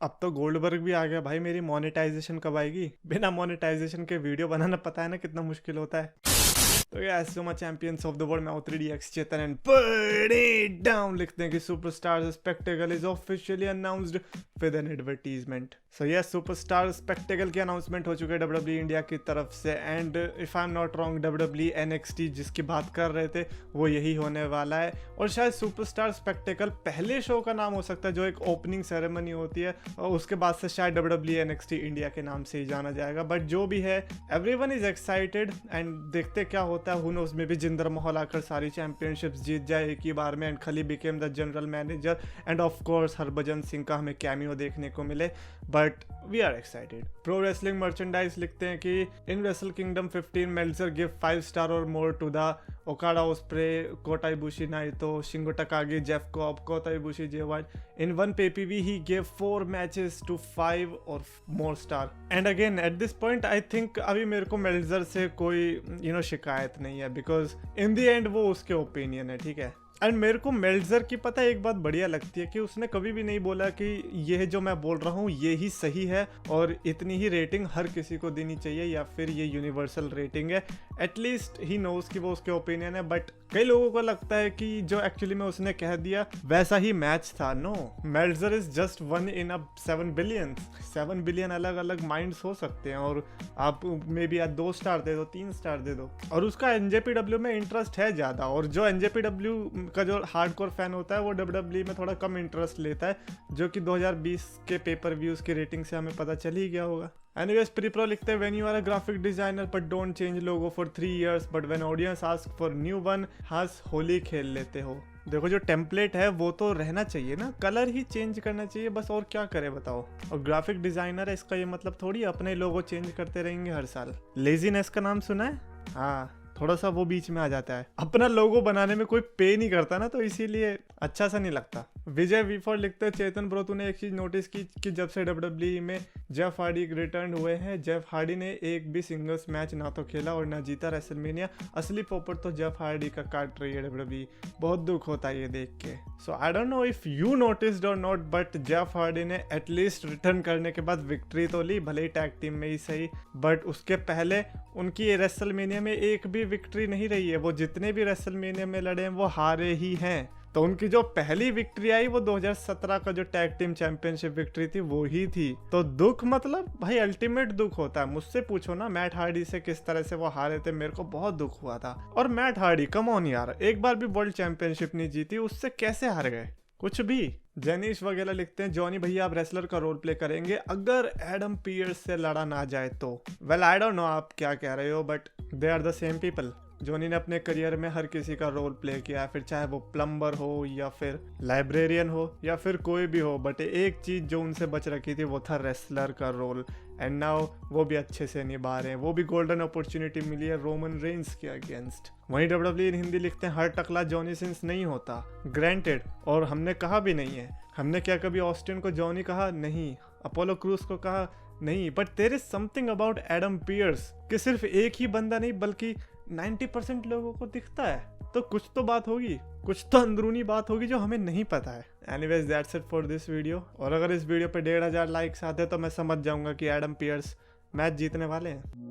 अब तो गोल्डबर्ग भी आ गया भाई। मेरी मोनेटाइजेशन कब आएगी? बिना मोनेटाइजेशन के वीडियो बनाना पता है ना कितना मुश्किल होता है। तो ये so much champions of the world, मैं 3DX Chetan and put it down लिखते हैं कि superstar spectacle is officially announced with N advertisement. So yes, superstar spectacle की अनाउंसमेंट हो चुकी है WWE इंडिया की तरफ से। And if I am not wrong, WWE NXT जिसकी बात कर रहे थे वो यही होने वाला है। और शायद सुपरस्टार स्पेक्टेकल पहले शो का नाम हो सकता है जो एक ओपनिंग सेरेमनी होती है, और उसके बाद से शायद WWE NXT इंडिया के नाम से ही जाना जाएगा। बट जो भी है, एवरीवन इज एक्साइटेड एंड देखते क्या होता है। हु नोस, में भी जिंदर महल आकर सारी चैंपियनशिप्स जीत जाए एक ही बार में and Khali became the general manager. And of course Harbhajan Singh का हमें कैमियो देखने को मिले। But we are excited. Pro wrestling merchandise लिखते हैं कि in Wrestle Kingdom 15 Meltzer give 5 star और more to the Okada Ospreay, Kota Ibushi, Naito, Shingo Takagi, Jeff Cobb, Kota Ibushi, Jay White. In one PPV he gave 4 matches to 5 or more star. And again at this point I think अभी मेरे को Melzer से कोई शिकायत नहीं है, because in the and वो उसके ओपिनियन है, ठीक है। एंड मेरे को मेल्जर की पता है एक बात बढ़िया लगती है कि उसने कभी भी नहीं बोला कि ये जो मैं बोल रहा हूँ ये ही सही है और इतनी ही रेटिंग हर किसी को देनी चाहिए या फिर ये यूनिवर्सल रेटिंग है। एटलीस्ट ही नोज कि वो उसके ओपिनियन है। बट कई लोगों को लगता है कि जो एक्चुअली में उसने कह दिया वैसा ही मैच था। No, Melzer is just one in a 7 billion. 7 billion अलग अलग माइंड्स हो सकते हैं और आप मे बी 2 स्टार दे दो, 3 स्टार दे दो। और उसका NJPW में इंटरेस्ट है ज़्यादा, और जो NJPW का जो हार्डकोर फैन होता है वो WWE में थोड़ा कम इंटरेस्ट लेता है, जो कि 2020 के पेपर व्यूज की रेटिंग से हमें पता चल ही गया होगा। Anyways, प्रीप्रो लिखते हैं when you are a graphic designer but don't change logo for 3 years but when audience ask for new one has Holi खेल लेते हो। देखो जो टेम्पलेट है वो तो रहना चाहिए ना, कलर ही चेंज करना चाहिए बस, और क्या करे बताओ। और ग्राफिक डिजाइनर है इसका ये मतलब थोड़ी अपने लोगो चेंज करते रहेंगे हर साल। लेजीनेस का नाम सुना है? हाँ, थोड़ा सा वो बीच में आ जाता है। अपना लोगो बनाने में कोई पे नहीं करता ना, तो इसीलिए अच्छा सा नहीं लगता। विजय वी4 लिखते हैं चेतन ब्रो, तूने एक चीज नोटिस की कि जब से WWE में जेफ हार्डी रिटर्न हुए हैं, जेफ हार्डी ने एक भी सिंगल्स मैच ना तो खेला और ना जीता रेसलमेनिया। असली पोपट तो जेफ हार्डी का काट रही है WWE। बहुत दुख होता है ये देख के। So I don't know if you noticed और नॉट, बट जेफ हार्डी ने एटलीस्ट रिटर्न करने के बाद विक्ट्री तो ली, भले ही टैग टीम में ही सही, बट उसके पहले उनकी रेसलमेनिया में एक भी विक्ट्री नहीं रही है। वो जितने भी रेसलमेनिया में लड़े हैं वो हारे ही हैं। तो उनकी जो पहली विक्ट्री आई वो 2017 का जो टैग टीम चैंपियनशिप विक्ट्री थी वो ही थी। तो दुख मतलब भाई अल्टीमेट दुख होता है। मुझसे पूछो ना मैट हार्डी से किस तरह से वो हारे थे, मेरे को बहुत दुख हुआ था। और मैट हार्डी कम ऑन यार, एक बार भी वर्ल्ड चैंपियनशिप नहीं जीती, उससे कैसे हार गए? कुछ भी। जेनिश वगैरह लिखते हैं जॉनी भैया आप रेसलर का रोल प्ले करेंगे अगर एडम पियर्स से लड़ा ना जाए तो। वेल आई डोंट नो आप क्या कह रहे हो, but they are the same people. Johnny ने अपने करियर में हर किसी का रोल प्ले किया, फिर चाहे वो प्लम्बर हो या फिर लाइब्रेरियन हो या फिर कोई भी हो, बट एक चीज जो उनसे बच रखी थी वो था रेसलर का रोल। एंड नाउ वो भी अच्छे से निभा रहे हैं। वो भी गोल्डन अपॉर्चुनिटी मिली है रोमन रेंस के अगेंस्ट। वहीं WWE इन हिंदी लिखते हैं हर टकला जॉनी सिंस नहीं होता, ग्रांटेड, और हमने कहा भी नहीं है। हमने क्या कभी ऑस्टिन को जॉनी कहा? नहीं। अपोलो क्रूज को कहा? नहीं। But there is something about Adam Pierce कि सिर्फ एक ही बंदा नहीं बल्कि 90% लोगों को दिखता है। तो कुछ तो बात होगी, कुछ तो अंदरूनी बात होगी जो हमें नहीं पता है। Anyways that's it for this video. और अगर इस वीडियो पे 1500 लाइक्स आते तो मैं समझ जाऊंगा कि एडम पियर्स मैच जीतने वाले हैं।